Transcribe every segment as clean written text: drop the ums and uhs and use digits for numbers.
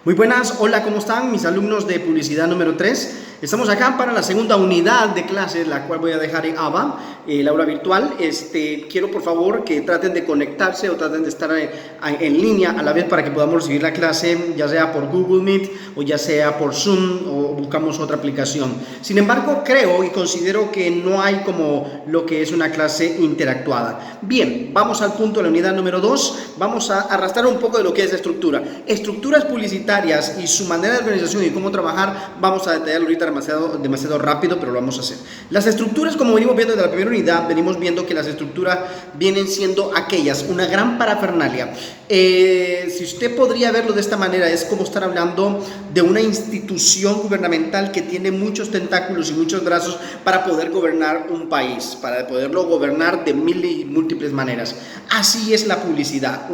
Muy buenas, hola, ¿cómo están mis alumnos de publicidad número 3? Estamos acá para la segunda unidad de clases, la cual voy a dejar en ABA, el aula virtual. Quiero por favor que traten de conectarse o traten de estar en línea a la vez para que podamos recibir la clase, ya sea por Google Meet o ya sea por Zoom o buscamos otra aplicación. Sin embargo, creo y considero que no hay como lo que es una clase interactuada. Bien, vamos al punto de la unidad número 2. Vamos a arrastrar un poco de lo que es la estructura. Estructuras publicitarias y su manera de organización y cómo trabajar, vamos a detallarlo ahorita demasiado rápido, pero lo vamos a hacer. Las estructuras, como venimos viendo desde la primera unidad, venimos viendo que las estructuras vienen siendo aquellas, una gran parafernalia. Si usted podría verlo de esta manera, es como estar hablando de una institución gubernamental que tiene muchos tentáculos y muchos brazos para poder gobernar un país, para poderlo gobernar de mil y múltiples maneras. Así es la publicidad.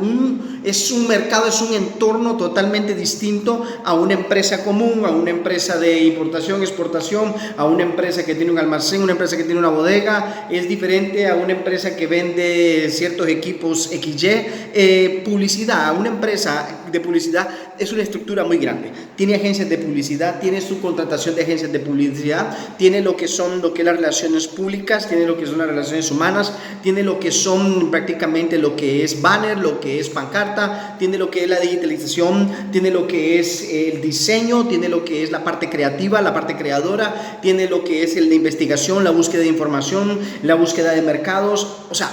Es un mercado, es un entorno totalmente distinto a una empresa común, a una empresa de importación, exportación, a una empresa que tiene un almacén, una empresa que tiene una bodega. Es diferente a una empresa que vende ciertos equipos XY. Publicidad, una empresa de publicidad es una estructura muy grande. Tiene agencias de publicidad, tiene su contratación de agencias de publicidad, tiene lo que es las relaciones públicas, tiene lo que son las relaciones humanas, tiene lo que son prácticamente lo que es banner, lo que es pancarta, tiene lo que es la digitalización, tiene lo que es el diseño, tiene lo que es la parte creativa, la parte creadora, tiene lo que es el de investigación, la búsqueda de información, la búsqueda de mercados. O sea,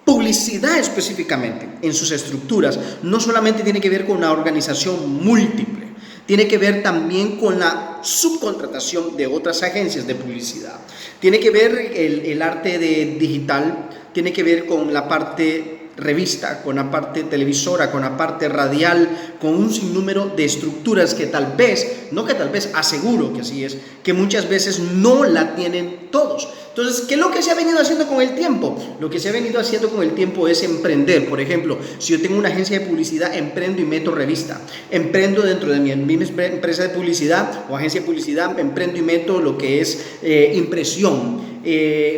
publicidad específicamente en sus estructuras no solamente tiene que ver con una organización múltiple, tiene que ver también con la subcontratación de otras agencias de publicidad, tiene que ver el arte de digital, tiene que ver con la parte revista, con la parte televisora, con la parte radial, con un sinnúmero de estructuras que tal vez, no que tal vez, aseguro que así es, que muchas veces no la tienen todos. Entonces, ¿qué es lo que se ha venido haciendo con el tiempo? Lo que se ha venido haciendo con el tiempo es emprender. Por ejemplo, si yo tengo una agencia de publicidad, emprendo y meto revista. Emprendo dentro de mi misma empresa de publicidad o agencia de publicidad, emprendo y meto lo que es impresión.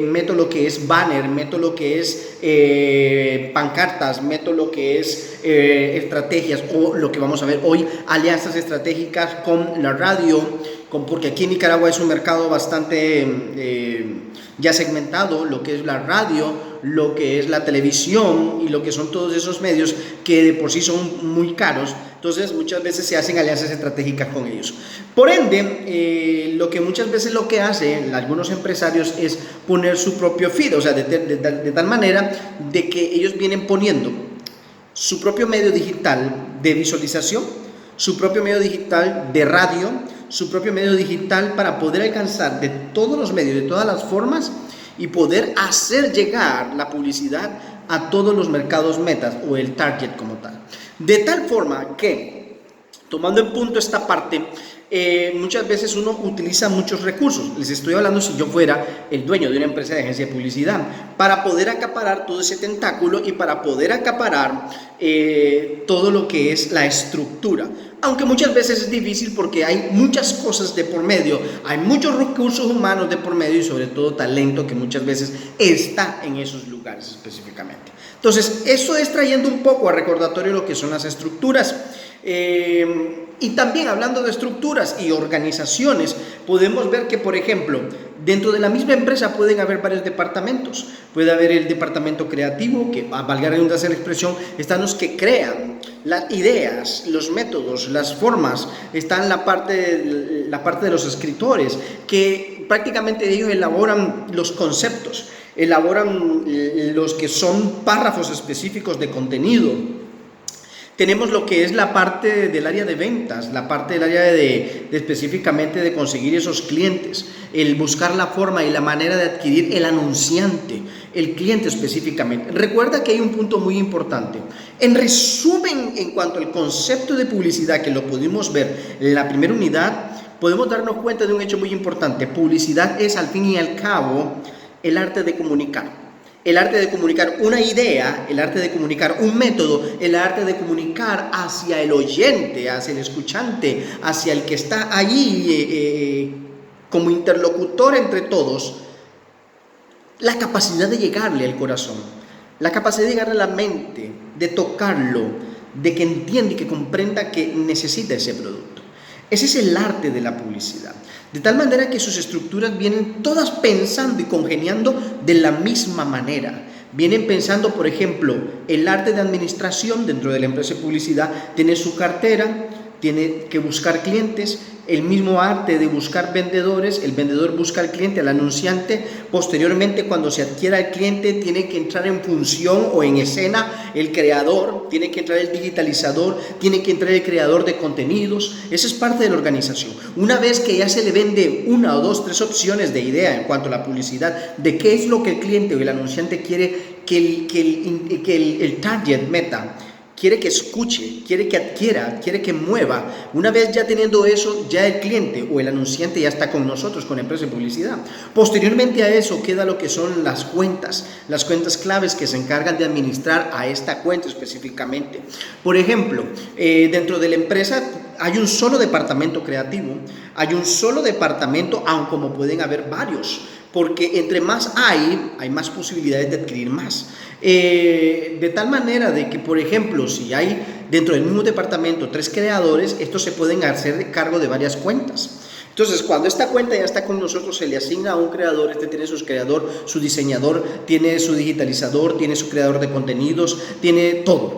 Meto lo que es banner, meto lo que es pancartas, meto lo que es estrategias o lo que vamos a ver hoy, alianzas estratégicas con la radio, porque aquí en Nicaragua es un mercado bastante ya segmentado, lo que es la radio, lo que es la televisión y lo que son todos esos medios que de por sí son muy caros. Entonces muchas veces se hacen alianzas estratégicas con ellos. Por ende, lo que muchas veces lo que hacen algunos empresarios es poner su propio feed, o sea, de tal manera de que ellos vienen poniendo su propio medio digital de visualización, su propio medio digital de radio, su propio medio digital para poder alcanzar de todos los medios, de todas las formas y poder hacer llegar la publicidad a todos los mercados metas o el target como tal. De tal forma que, tomando en punto esta parte, muchas veces uno utiliza muchos recursos. Les estoy hablando si yo fuera el dueño de una empresa de agencia de publicidad, para poder acaparar todo ese tentáculo y para poder acaparar todo lo que es la estructura. Aunque muchas veces es difícil porque hay muchas cosas de por medio, hay muchos recursos humanos de por medio y sobre todo talento que muchas veces está en esos lugares específicamente. Entonces, eso es trayendo un poco a recordatorio lo que son las estructuras. Y también hablando de estructuras y organizaciones, podemos ver que, por ejemplo, dentro de la misma empresa pueden haber varios departamentos. Puede haber el departamento creativo, que a valga la redundancia la expresión, están los que crean las ideas, los métodos, las formas. Está en la parte de los escritores, que prácticamente ellos elaboran los conceptos, elaboran los que son párrafos específicos de contenido. Tenemos lo que es la parte del área de ventas, la parte del área de específicamente de conseguir esos clientes, el buscar la forma y la manera de adquirir el anunciante, el cliente específicamente. Recuerda que hay un punto muy importante. En resumen, en cuanto al concepto de publicidad, que lo pudimos ver en la primera unidad, podemos darnos cuenta de un hecho muy importante. Publicidad es, al fin y al cabo, el arte de comunicar. El arte de comunicar una idea, el arte de comunicar un método, el arte de comunicar hacia el oyente, hacia el escuchante, hacia el que está allí como interlocutor entre todos, la capacidad de llegarle al corazón, la capacidad de llegarle a la mente, de tocarlo, de que entienda y que comprenda que necesita ese producto. Ese es el arte de la publicidad. De tal manera que sus estructuras vienen todas pensando y congeniando de la misma manera. Vienen pensando, por ejemplo, el arte de administración dentro de la empresa de publicidad tiene su cartera, tiene que buscar clientes, el mismo arte de buscar vendedores, el vendedor busca al cliente, al anunciante, posteriormente cuando se adquiera al cliente tiene que entrar en función o en escena el creador, tiene que entrar el digitalizador, tiene que entrar el creador de contenidos, esa es parte de la organización. Una vez que ya se le vende una o dos, tres opciones de idea en cuanto a la publicidad, de qué es lo que el cliente o el anunciante quiere que el target meta, quiere que escuche, quiere que adquiera, quiere que mueva. Una vez ya teniendo eso, ya el cliente o el anunciante ya está con nosotros, con la empresa de publicidad. Posteriormente a eso queda lo que son las cuentas claves que se encargan de administrar a esta cuenta específicamente. Por ejemplo, dentro de la empresa hay un solo departamento creativo, hay un solo departamento, aun como pueden haber varios, porque entre más hay más posibilidades de adquirir más. De tal manera de que, por ejemplo, si hay dentro del mismo departamento 3 creadores, estos se pueden hacer cargo de varias cuentas. Entonces, cuando esta cuenta ya está con nosotros, se le asigna a un creador, este tiene su creador, su diseñador, tiene su digitalizador, tiene su creador de contenidos, tiene todo,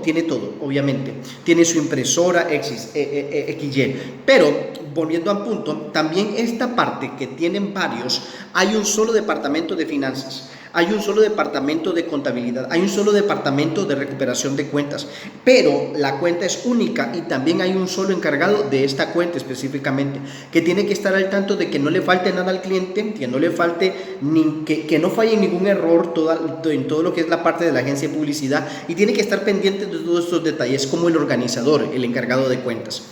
obviamente. Tiene su impresora XY. Pero, volviendo al punto, también esta parte que tienen varios, hay un solo departamento de finanzas, hay un solo departamento de contabilidad, hay un solo departamento de recuperación de cuentas, pero la cuenta es única y también hay un solo encargado de esta cuenta específicamente, que tiene que estar al tanto de que no le falte nada al cliente, que no le falte, que no falle ningún error en todo lo que es la parte de la agencia de publicidad, y tiene que estar pendiente de todos estos detalles como el organizador, el encargado de cuentas.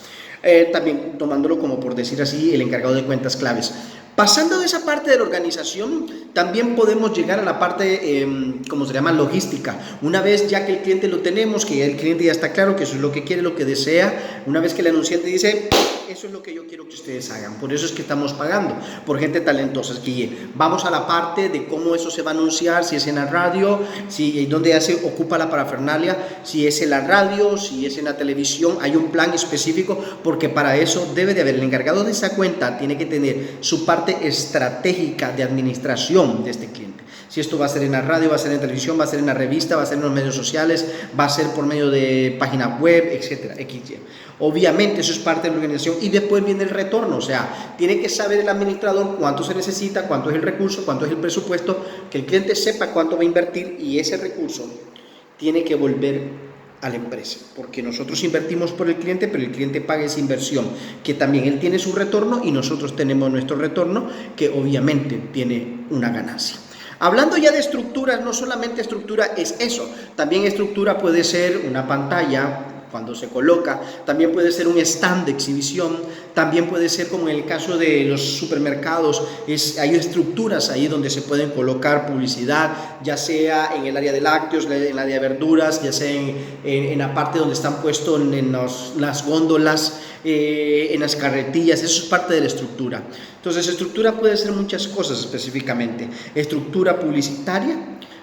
También tomándolo como por decir así, el encargado de cuentas claves. Pasando de esa parte de la organización, también podemos llegar a la parte, como se llama, logística. Una vez ya que el cliente lo tenemos, que el cliente ya está claro que eso es lo que quiere, lo que desea, una vez que el anunciante dice, eso es lo que yo quiero que ustedes hagan, por eso es que estamos pagando, por gente talentosa. Que vamos a la parte de cómo eso se va a anunciar, si es en la radio, si donde ya se ocupa la parafernalia, si es en la radio, si es en la televisión, hay un plan específico, porque para eso debe de haber el encargado de esa cuenta, tiene que tener su parte estratégica de administración de este cliente. Si esto va a ser en la radio, va a ser en televisión, va a ser en la revista, va a ser en los medios sociales, va a ser por medio de página web, etcétera, XY. Obviamente eso es parte de la organización, y después viene el retorno, o sea, tiene que saber el administrador cuánto se necesita, cuánto es el recurso, cuánto es el presupuesto, que el cliente sepa cuánto va a invertir, y ese recurso tiene que volver a la empresa, porque nosotros invertimos por el cliente, pero el cliente paga esa inversión, que también él tiene su retorno y nosotros tenemos nuestro retorno, que obviamente tiene una ganancia. Hablando ya de estructuras, no solamente estructura es eso, también estructura puede ser una pantalla cuando se coloca, también puede ser un stand de exhibición, también puede ser como en el caso de los supermercados, hay estructuras ahí donde se pueden colocar publicidad, ya sea en el área de lácteos, en el área de verduras, ya sea en la parte donde están puestos en las góndolas, en las carretillas. Eso es parte de la estructura. Entonces, estructura puede ser muchas cosas específicamente. Estructura publicitaria,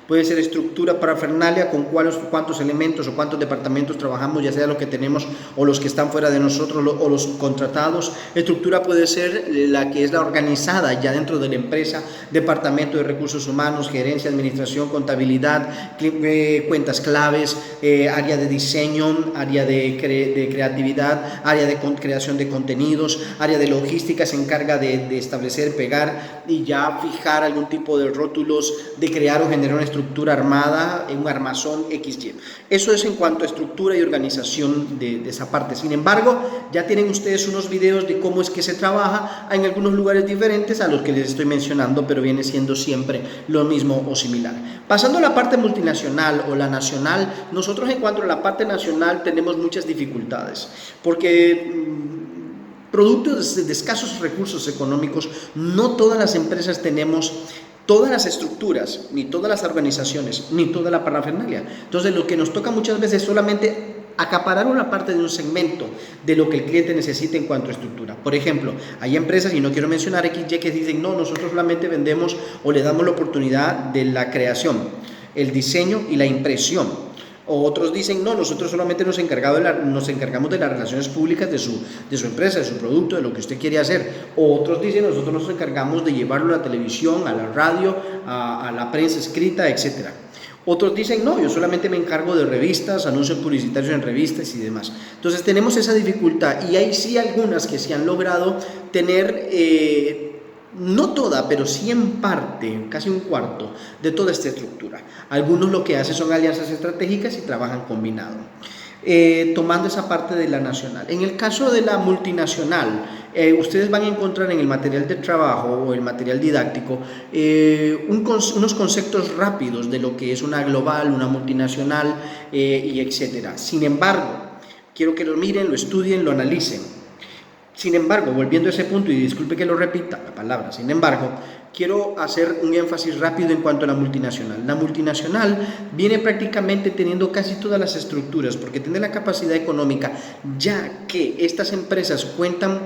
puede ser estructura parafernalia, con cuántos elementos o cuántos departamentos trabajamos, ya sea los que tenemos o los que están fuera de nosotros o los contratados. Estructura puede ser la que es la organizada ya dentro de la empresa, departamento de recursos humanos, gerencia, administración, contabilidad, cuentas claves, área de diseño, área de creatividad, área de creación de contenidos, área de logística, se encarga de establecer, pegar y ya fijar algún tipo de rótulos, de crear o generar una estructura armada en un armazón XY. Eso es en cuanto a estructura y organización de esa parte. Sin embargo, ya tienen ustedes unos videos de cómo es que se trabaja en algunos lugares diferentes a los que les estoy mencionando, pero viene siendo siempre lo mismo o similar. Pasando a la parte multinacional o la nacional, nosotros en cuanto a la parte nacional tenemos muchas dificultades, porque producto de escasos recursos económicos, no todas las empresas tenemos todas las estructuras, ni todas las organizaciones, ni toda la parafernalia. Entonces, lo que nos toca muchas veces es solamente acaparar una parte de un segmento de lo que el cliente necesita en cuanto a estructura. Por ejemplo, hay empresas, y no quiero mencionar XY, que dicen, no, nosotros solamente vendemos o le damos la oportunidad de la creación, el diseño y la impresión. O otros dicen, no, nosotros solamente nos encargamos de las relaciones públicas de su empresa, de su producto, de lo que usted quiere hacer. O otros dicen, nosotros nos encargamos de llevarlo a la televisión, a la radio, a la prensa escrita, etc. Otros dicen, no, yo solamente me encargo de revistas, anuncios publicitarios en revistas y demás. Entonces tenemos esa dificultad, y hay sí algunas que se han logrado tener, no toda, pero sí en parte, casi un cuarto de toda esta estructura. Algunos lo que hacen son alianzas estratégicas y trabajan combinado, tomando esa parte de la nacional. En el caso de la multinacional, ustedes van a encontrar en el material de trabajo o el material didáctico unos conceptos rápidos de lo que es una global, una multinacional, y etcétera. Sin embargo, quiero que lo miren, lo estudien, lo analicen. Sin embargo, volviendo a ese punto, y disculpe que lo repita, la palabra sin embargo, quiero hacer un énfasis rápido en cuanto a la multinacional. La multinacional viene prácticamente teniendo casi todas las estructuras, porque tiene la capacidad económica, ya que estas empresas cuentan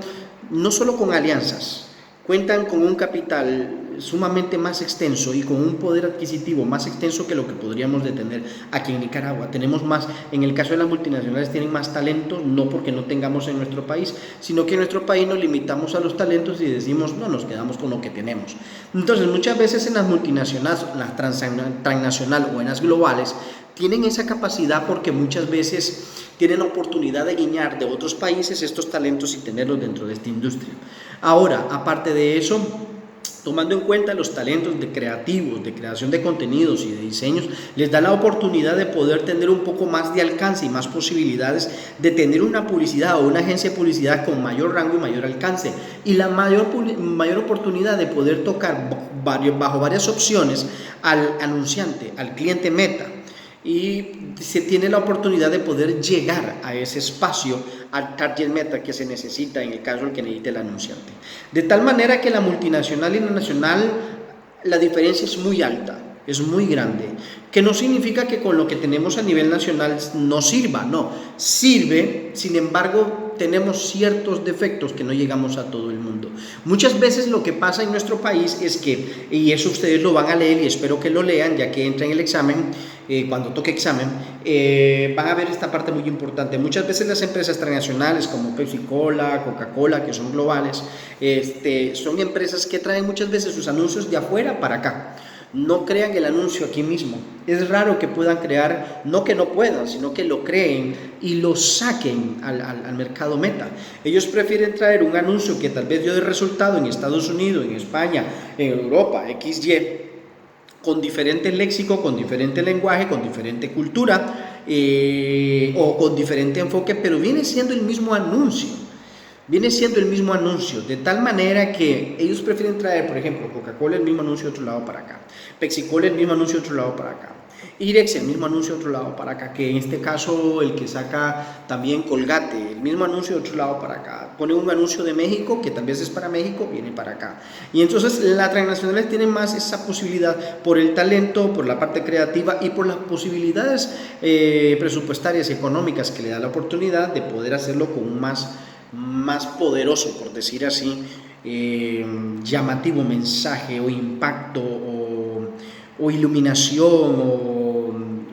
no solo con alianzas, cuentan con un capital sumamente más extenso y con un poder adquisitivo más extenso que lo que podríamos tener aquí en Nicaragua. Tenemos más, en el caso de las multinacionales tienen más talento, no porque no tengamos en nuestro país, sino que en nuestro país nos limitamos a los talentos y decimos, no, nos quedamos con lo que tenemos. Entonces, muchas veces en las multinacionales, las transnacionales o en las globales, tienen esa capacidad porque muchas veces tienen la oportunidad de guiñar de otros países estos talentos y tenerlos dentro de esta industria. Ahora, aparte de eso, tomando en cuenta los talentos de creativos, de creación de contenidos y de diseños, les da la oportunidad de poder tener un poco más de alcance y más posibilidades de tener una publicidad o una agencia de publicidad con mayor rango y mayor alcance, y la mayor oportunidad de poder tocar bajo varias opciones al anunciante, al cliente meta, y se tiene la oportunidad de poder llegar a ese espacio, al target meta que se necesita en el caso del que necesite el anunciante. De tal manera que la multinacional y la nacional, la diferencia es muy alta, es muy grande, que no significa que con lo que tenemos a nivel nacional no sirva, no, sirve, sin embargo tenemos ciertos defectos que no llegamos a todo el mundo. Muchas veces lo que pasa en nuestro país es que, y eso ustedes lo van a leer y espero que lo lean ya que entra en el examen, cuando toque examen, van a ver esta parte muy importante. Muchas veces las empresas transnacionales como Pepsi-Cola, Coca-Cola, que son globales, son empresas que traen muchas veces sus anuncios de afuera para acá. No crean el anuncio aquí mismo. Es raro que puedan crear, no que no puedan, sino que lo creen y lo saquen al mercado meta. Ellos prefieren traer un anuncio que tal vez dio de resultado en Estados Unidos, en España, en Europa, XY, con diferente léxico, con diferente lenguaje, con diferente cultura, o con diferente enfoque, pero viene siendo el mismo anuncio. Viene siendo el mismo anuncio, de tal manera que ellos prefieren traer, por ejemplo, Coca-Cola el mismo anuncio de otro lado para acá, Pepsi-Cola el mismo anuncio de otro lado para acá, Irex el mismo anuncio de otro lado para acá, que en este caso el que saca también Colgate, el mismo anuncio de otro lado para acá, pone un anuncio de México que tal vez es para México, viene para acá. Y entonces las transnacionales tienen más esa posibilidad por el talento, por la parte creativa y por las posibilidades presupuestarias y económicas que le da la oportunidad de poder hacerlo con un más poderoso, por decir así, llamativo mensaje o impacto o iluminación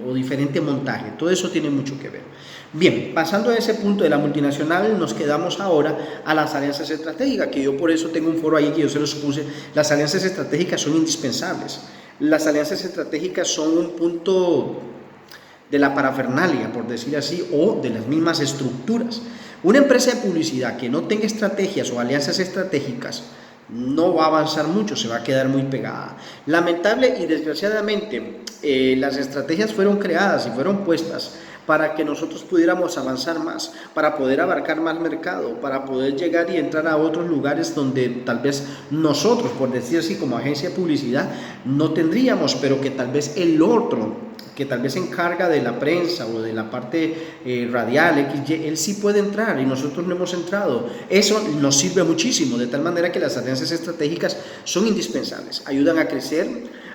o diferente montaje. Todo eso tiene mucho que ver. Bien, pasando a ese punto de la multinacional, nos quedamos ahora a las alianzas estratégicas, que yo por eso tengo un foro ahí que yo se los puse. Las alianzas estratégicas son indispensables. Las alianzas estratégicas son un punto de la parafernalia, por decir así, o de las mismas estructuras. Una empresa de publicidad que no tenga estrategias o alianzas estratégicas no va a avanzar mucho, se va a quedar muy pegada. Lamentable y desgraciadamente, las estrategias fueron creadas y fueron puestas para que nosotros pudiéramos avanzar más, para poder abarcar más mercado, para poder llegar y entrar a otros lugares donde tal vez nosotros, por decir así, como agencia de publicidad, no tendríamos, pero que tal vez el otro, que tal vez se encarga de la prensa o de la parte radial, XY, él sí puede entrar y nosotros no hemos entrado. Eso nos sirve muchísimo, de tal manera que las alianzas estratégicas son indispensables, ayudan a crecer,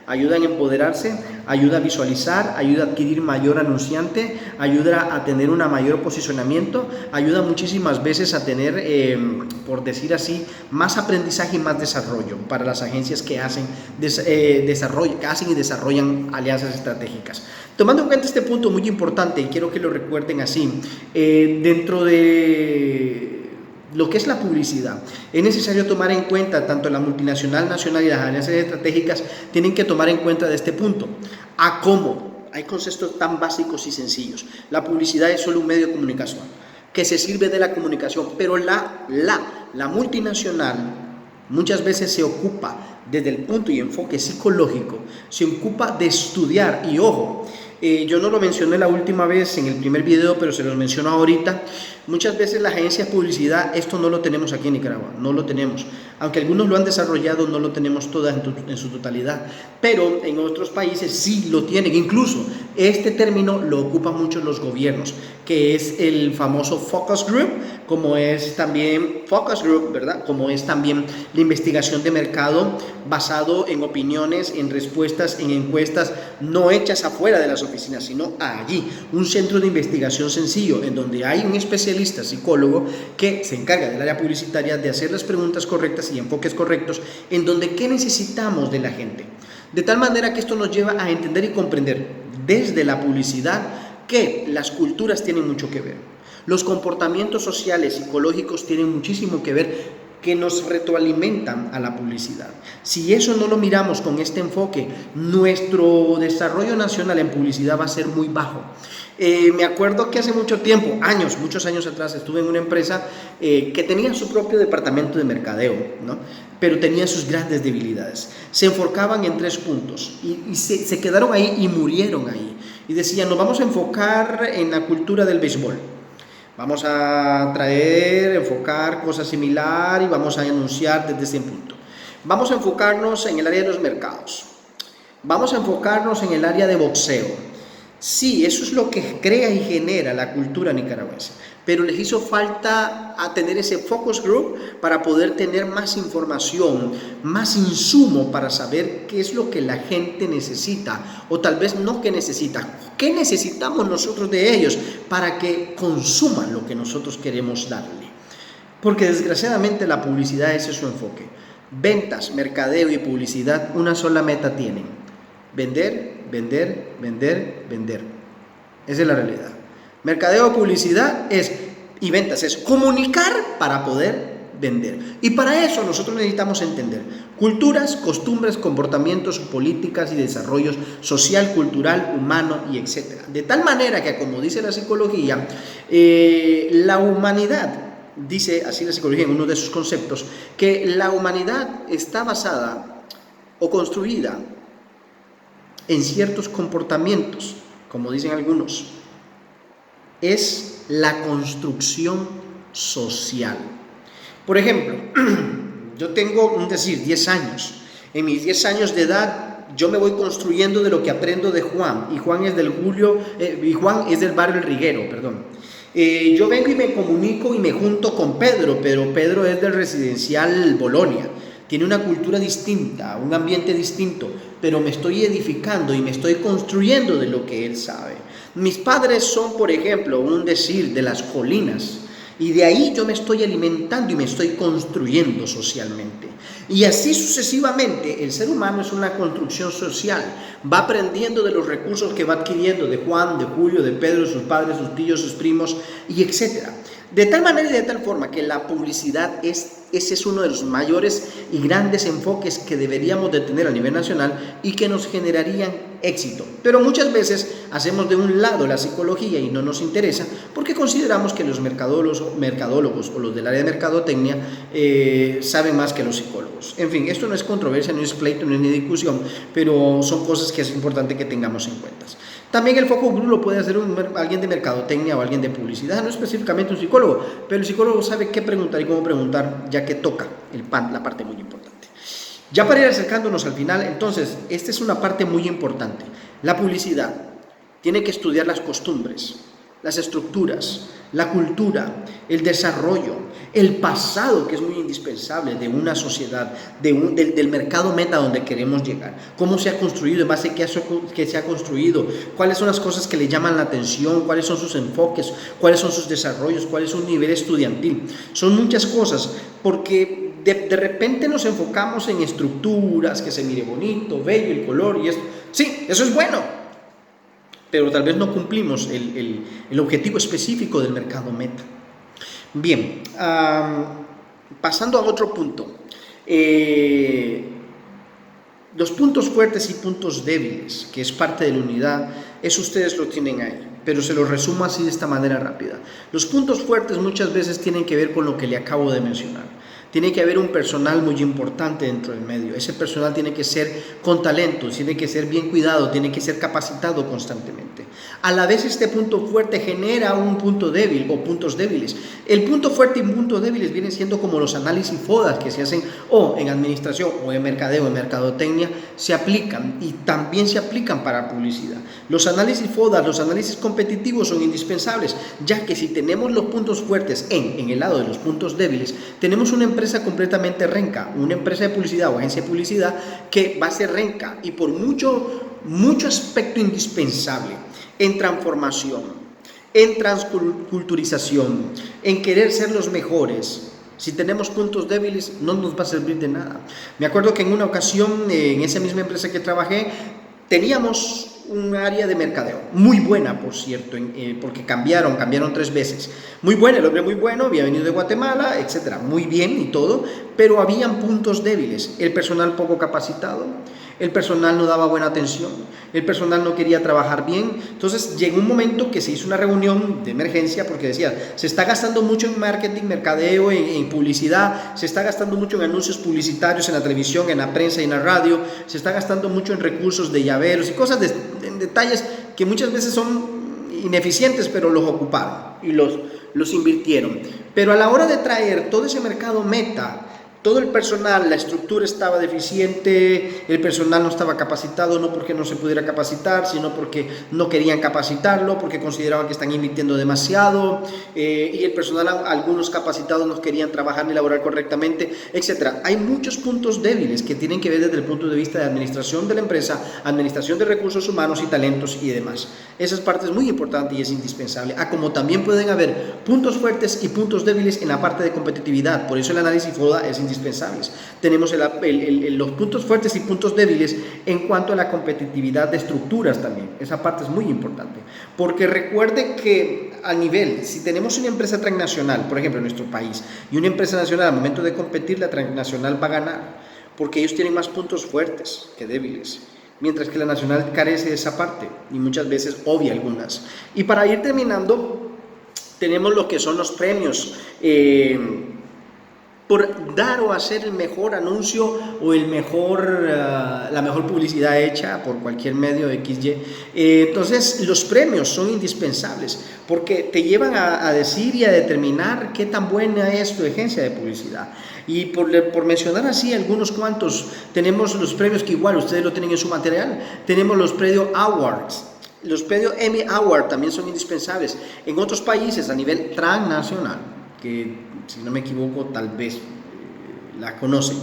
Ayuda a empoderarse, ayuda a visualizar, ayuda a adquirir mayor anunciante, ayuda a tener un mayor posicionamiento, ayuda muchísimas veces a tener, por decir así, más aprendizaje y más desarrollo para las agencias que hacen y desarrollan alianzas estratégicas. Tomando en cuenta este punto muy importante, y quiero que lo recuerden así, dentro de lo que es la publicidad, es necesario tomar en cuenta, tanto la multinacional, nacional y las alianzas estratégicas tienen que tomar en cuenta de este punto. ¿A cómo? Hay conceptos tan básicos y sencillos. La publicidad es solo un medio de comunicación que se sirve de la comunicación, pero la multinacional muchas veces se ocupa desde el punto y enfoque psicológico, se ocupa de estudiar, y ojo, yo no lo mencioné la última vez en el primer video, pero se los menciono ahorita. Muchas veces las agencias de publicidad, esto no lo tenemos aquí en Nicaragua, no lo tenemos. Aunque algunos lo han desarrollado, no lo tenemos todas en su totalidad. Pero en otros países sí lo tienen. Incluso este término lo ocupan mucho los gobiernos, que es el famoso focus group, como es también ¿verdad? Como es también la investigación de mercado basado en opiniones, en respuestas, en encuestas no hechas afuera de las oficinas, sino allí. Un centro de investigación sencillo en donde hay un especialista psicólogo que se encarga del área publicitaria de hacer las preguntas correctas y enfoques correctos en donde qué necesitamos de la gente. De tal manera que esto nos lleva a entender y comprender desde la publicidad que las culturas tienen mucho que ver. Los comportamientos sociales, psicológicos tienen muchísimo que ver, que nos retroalimentan a la publicidad. Si eso no lo miramos con este enfoque, nuestro desarrollo nacional en publicidad va a ser muy bajo. Me acuerdo que hace mucho tiempo, muchos años atrás, estuve en una empresa que tenía su propio departamento de mercadeo, ¿no? Pero tenía sus grandes debilidades. Se enfocaban en 3 puntos y se quedaron ahí y murieron ahí. Y decían, nos vamos a enfocar en la cultura del béisbol. Vamos a enfocar cosas similares y vamos a anunciar desde ese punto. Vamos a enfocarnos en el área de los mercados. Vamos a enfocarnos en el área de boxeo. Sí, eso es lo que crea y genera la cultura nicaragüense, pero les hizo falta a tener ese focus group para poder tener más información, más insumo para saber qué es lo que la gente necesita, o tal vez no que necesita, qué necesitamos nosotros de ellos para que consuman lo que nosotros queremos darle. Porque desgraciadamente la publicidad ese es su enfoque. Ventas, mercadeo y publicidad una sola meta tienen: vender, vender, vender, vender. Esa es la realidad. Mercadeo, publicidad y ventas es comunicar para poder vender. Y para eso nosotros necesitamos entender culturas, costumbres, comportamientos, políticas y desarrollos social, cultural, humano y etc. De tal manera que, como dice la psicología, la humanidad, dice así la psicología en uno de sus conceptos, que la humanidad está basada o construida en ciertos comportamientos, como dicen algunos, es la construcción social. Por ejemplo, yo tengo, 10 años. En mis 10 años de edad, yo me voy construyendo de lo que aprendo de Juan, y Juan es del barrio El Riguero, perdón. Yo vengo y me comunico y me junto con Pedro, pero Pedro es del residencial Bolonia. Tiene una cultura distinta, un ambiente distinto, pero me estoy edificando y me estoy construyendo de lo que él sabe. Mis padres son, por ejemplo, de las colinas, y de ahí yo me estoy alimentando y me estoy construyendo socialmente. Y así sucesivamente, el ser humano es una construcción social, va aprendiendo de los recursos que va adquiriendo de Juan, de Julio, de Pedro, sus padres, sus tíos, sus primos, y etcétera. De tal manera y de tal forma que la publicidad ese es uno de los mayores y grandes enfoques que deberíamos de tener a nivel nacional y que nos generarían éxito. Pero muchas veces hacemos de un lado la psicología y no nos interesa porque consideramos que los mercadólogos o los del área de mercadotecnia saben más que los psicólogos. En fin, esto no es controversia, no es pleito, no es ni discusión, pero son cosas que es importante que tengamos en cuenta. También el focus group lo puede hacer alguien de mercadotecnia o alguien de publicidad, no específicamente un psicólogo, pero el psicólogo sabe qué preguntar y cómo preguntar, ya que toca la parte muy importante. Ya para ir acercándonos al final, entonces, esta es una parte muy importante. La publicidad tiene que estudiar las costumbres, las estructuras, la cultura, el desarrollo, el pasado, que es muy indispensable de una sociedad, del mercado meta donde queremos llegar, cómo se ha construido, en base a qué se ha construido, cuáles son las cosas que le llaman la atención, cuáles son sus enfoques, cuáles son sus desarrollos, cuál es su nivel estudiantil. Son muchas cosas, porque de repente nos enfocamos en estructuras, que se mire bonito, bello, el color y esto. Sí, eso es bueno, pero tal vez no cumplimos el objetivo específico del mercado meta. Bien, pasando a otro punto, los puntos fuertes y puntos débiles, que es parte de la unidad, eso ustedes lo tienen ahí, pero se los resumo así de esta manera rápida. Los puntos fuertes muchas veces tienen que ver con lo que le acabo de mencionar. Tiene que haber un personal muy importante dentro del medio. Ese personal tiene que ser con talento, tiene que ser bien cuidado, tiene que ser capacitado constantemente. A la vez este punto fuerte genera un punto débil o puntos débiles. El punto fuerte y puntos débiles vienen siendo como los análisis FODA que se hacen o en administración o en mercadeo, en mercadotecnia, se aplican y también se aplican para publicidad. Los análisis FODA, los análisis competitivos son indispensables, ya que si tenemos los puntos fuertes en el lado de los puntos débiles, tenemos una empresa completamente renca, una empresa de publicidad o agencia de publicidad que va a ser renca y por mucho aspecto indispensable en transformación, en transculturización, en querer ser los mejores. Si tenemos puntos débiles, no nos va a servir de nada. Me acuerdo que en una ocasión, en esa misma empresa que trabajé, teníamos un área de mercadeo, muy buena por cierto, porque cambiaron 3 veces, muy buena, el hombre muy bueno, había venido de Guatemala, etcétera, muy bien y todo, pero habían puntos débiles, el personal poco capacitado, el personal no daba buena atención, el personal no quería trabajar bien. Entonces llegó un momento que se hizo una reunión de emergencia porque decía, se está gastando mucho en marketing, mercadeo, en publicidad, se está gastando mucho en anuncios publicitarios en la televisión, en la prensa y en la radio, se está gastando mucho en recursos de llaveros y cosas en detalles que muchas veces son ineficientes, pero los ocuparon y los invirtieron. Pero a la hora de traer todo ese mercado meta, todo el personal, la estructura estaba deficiente, el personal no estaba capacitado, no porque no se pudiera capacitar, sino porque no querían capacitarlo, porque consideraban que están invirtiendo demasiado, y el personal, algunos capacitados no querían trabajar ni laborar correctamente, etc. Hay muchos puntos débiles que tienen que ver desde el punto de vista de administración de la empresa, administración de recursos humanos y talentos y demás. Esa parte es muy importante y es indispensable, como también pueden haber puntos fuertes y puntos débiles en la parte de competitividad. Por eso el análisis FODA es indispensables. Tenemos los puntos fuertes y puntos débiles en cuanto a la competitividad de estructuras también. Esa parte es muy importante, porque recuerde que a nivel, si tenemos una empresa transnacional, por ejemplo en nuestro país, y una empresa nacional, al momento de competir, la transnacional va a ganar, porque ellos tienen más puntos fuertes que débiles, mientras que la nacional carece de esa parte y muchas veces obvia algunas. Y para ir terminando, tenemos lo que son los premios por dar o hacer el mejor anuncio o la mejor publicidad hecha por cualquier medio XY. Entonces los premios son indispensables porque te llevan a decir y a determinar qué tan buena es tu agencia de publicidad. Y por mencionar así algunos cuantos, tenemos los premios que igual ustedes lo tienen en su material, tenemos los premios Awards. Los premios Emmy Award también son indispensables en otros países a nivel transnacional, que si no me equivoco tal vez la conocen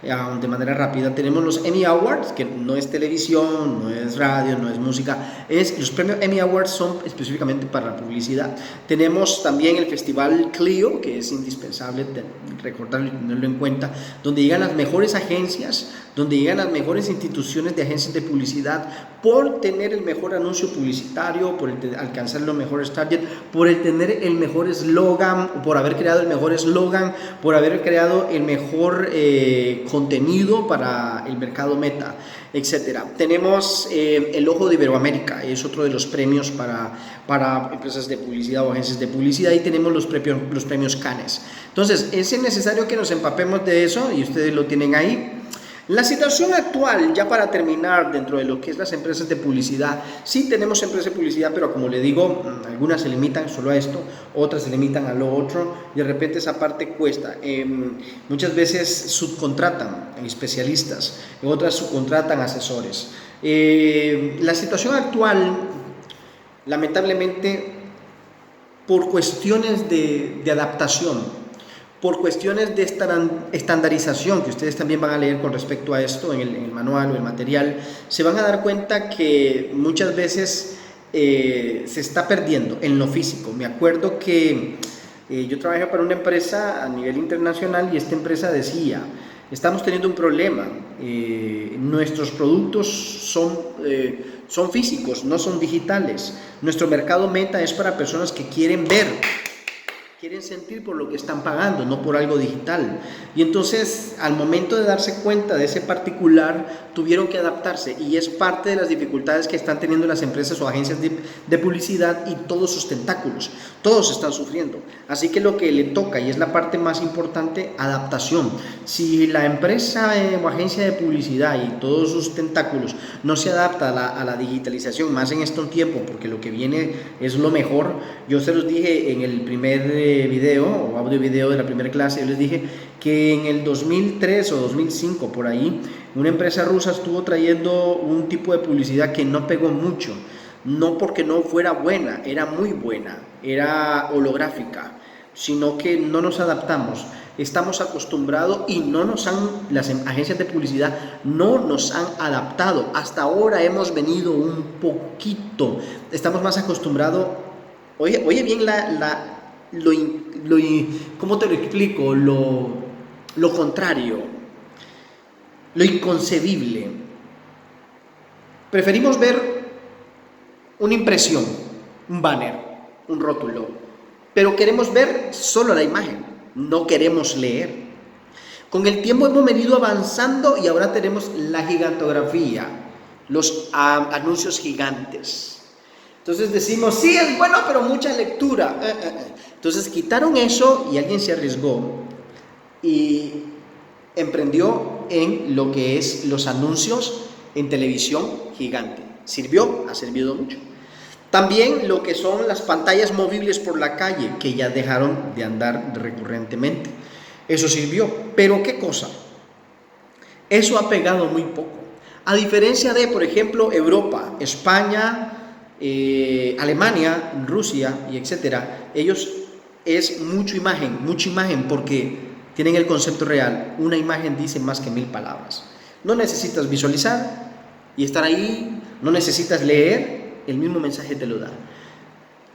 de manera rápida. Tenemos los Emmy Awards, que no es televisión, no es radio, no es música, los premios Emmy Awards son específicamente para la publicidad. Tenemos también el Festival Clio, que es indispensable recordarlo y tenerlo en cuenta, donde llegan las mejores agencias, donde llegan las mejores instituciones de agencias de publicidad por tener el mejor anuncio publicitario, por alcanzar los mejores target, por el tener el mejor eslogan, por haber creado el mejor eslogan, por haber creado el mejor contenido para el mercado meta, etcétera. Tenemos el Ojo de Iberoamérica, es otro de los premios para empresas de publicidad o agencias de publicidad, y tenemos los premios Cannes. Entonces es necesario que nos empapemos de eso y ustedes lo tienen ahí. La situación actual, ya para terminar, dentro de lo que es las empresas de publicidad, sí tenemos empresas de publicidad, pero como le digo, algunas se limitan solo a esto, otras se limitan a lo otro, y de repente esa parte cuesta. Muchas veces subcontratan especialistas, otras subcontratan asesores. La situación actual, lamentablemente, por cuestiones de adaptación, por cuestiones de estandarización, que ustedes también van a leer con respecto a esto en el manual o el material, se van a dar cuenta que muchas veces se está perdiendo en lo físico. Me acuerdo que yo trabajé para una empresa a nivel internacional y esta empresa decía: estamos teniendo un problema, nuestros productos son físicos, no son digitales. Nuestro mercado meta es para personas que quieren ver, quieren sentir por lo que están pagando, no por algo digital. Y entonces, al momento de darse cuenta de ese particular, tuvieron que adaptarse, y es parte de las dificultades que están teniendo las empresas o agencias de publicidad y todos sus tentáculos. Todos están sufriendo. Así que lo que le toca, y es la parte más importante, adaptación. Si la empresa o agencia de publicidad y todos sus tentáculos no se adapta a la digitalización, más en este tiempo, porque lo que viene es lo mejor. Yo se los dije en el primer video o audio video de la primera clase, yo les dije que en el 2003 o 2005 por ahí, una empresa rusa estuvo trayendo un tipo de publicidad que no pegó mucho, no porque no fuera buena, era muy buena, era holográfica, sino que no nos adaptamos. Estamos acostumbrados y las agencias de publicidad no nos han adaptado. Hasta ahora hemos venido un poquito, estamos más acostumbrados. Oye bien ¿cómo te lo explico? Lo contrario, lo inconcebible. Preferimos ver una impresión, un banner, un rótulo, pero queremos ver solo la imagen, no queremos leer. Con el tiempo hemos venido avanzando y ahora tenemos la gigantografía, los anuncios gigantes. Entonces decimos, sí, es bueno, pero mucha lectura. Entonces quitaron eso y alguien se arriesgó y emprendió en lo que es los anuncios en televisión gigante. ¿Sirvió? Ha servido mucho. También lo que son las pantallas movibles por la calle, que ya dejaron de andar recurrentemente. Eso sirvió. ¿Pero qué cosa? Eso ha pegado muy poco. A diferencia de, por ejemplo, Europa, España, Alemania, Rusia y etcétera, ellos es mucha imagen, porque tienen el concepto real. Una imagen dice más que 1000 palabras. No necesitas visualizar y estar ahí, no necesitas leer, el mismo mensaje te lo da,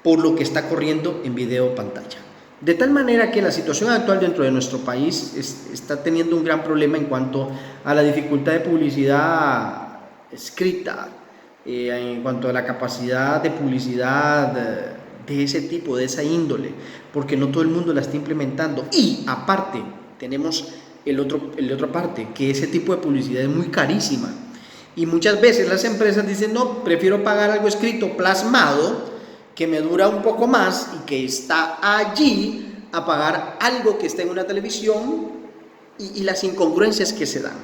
por lo que está corriendo en video pantalla. De tal manera que la situación actual dentro de nuestro país está teniendo un gran problema en cuanto a la dificultad de publicidad escrita, en cuanto a la capacidad de publicidad de ese tipo, de esa índole, porque no todo el mundo la está implementando. Y aparte tenemos el otro parte, que ese tipo de publicidad es muy carísima, y muchas veces las empresas dicen: no, prefiero pagar algo escrito, plasmado, que me dura un poco más y que está allí, a pagar algo que está en una televisión, y las incongruencias que se dan.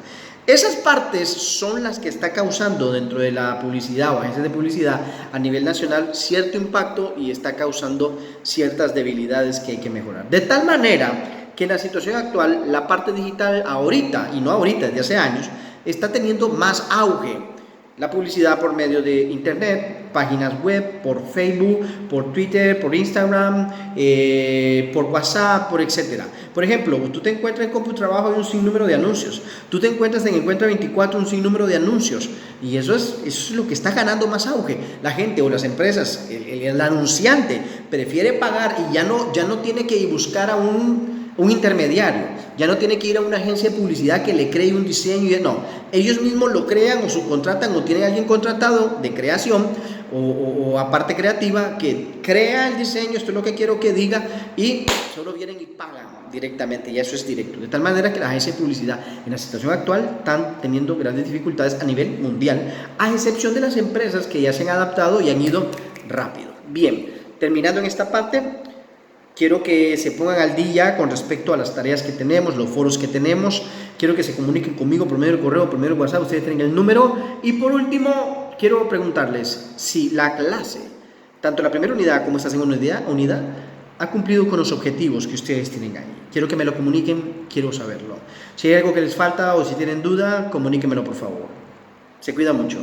Esas partes son las que está causando dentro de la publicidad o agencias de publicidad a nivel nacional cierto impacto, y está causando ciertas debilidades que hay que mejorar. De tal manera que en la situación actual, la parte digital ahorita, y no ahorita, desde hace años, está teniendo más auge. La publicidad por medio de internet, páginas web, por Facebook, por Twitter, por Instagram, por WhatsApp, por etcétera. Por ejemplo, tú te encuentras en CompuTrabajo hay un sinnúmero de anuncios. Tú te encuentras en Encuentra 24 un sinnúmero de anuncios. Y eso es lo que está ganando más auge. La gente o las empresas, el anunciante prefiere pagar y ya no tiene que buscar a un intermediario, ya no tiene que ir a una agencia de publicidad que le cree un diseño, no, ellos mismos lo crean o subcontratan o tienen a alguien contratado de creación o aparte creativa que crea el diseño, esto es lo que quiero que diga, y solo vienen y pagan directamente, y eso es directo. De tal manera que las agencias de publicidad en la situación actual están teniendo grandes dificultades a nivel mundial, a excepción de las empresas que ya se han adaptado y han ido rápido. Bien, terminando en esta parte, quiero que se pongan al día con respecto a las tareas que tenemos, los foros que tenemos. Quiero que se comuniquen conmigo por medio del correo, por medio del WhatsApp, ustedes tienen el número. Y por último, quiero preguntarles si la clase, tanto la primera unidad como esta segunda unidad, ha cumplido con los objetivos que ustedes tienen ahí. Quiero que me lo comuniquen, quiero saberlo. Si hay algo que les falta o si tienen duda, comuníquenmelo por favor. Se cuida mucho.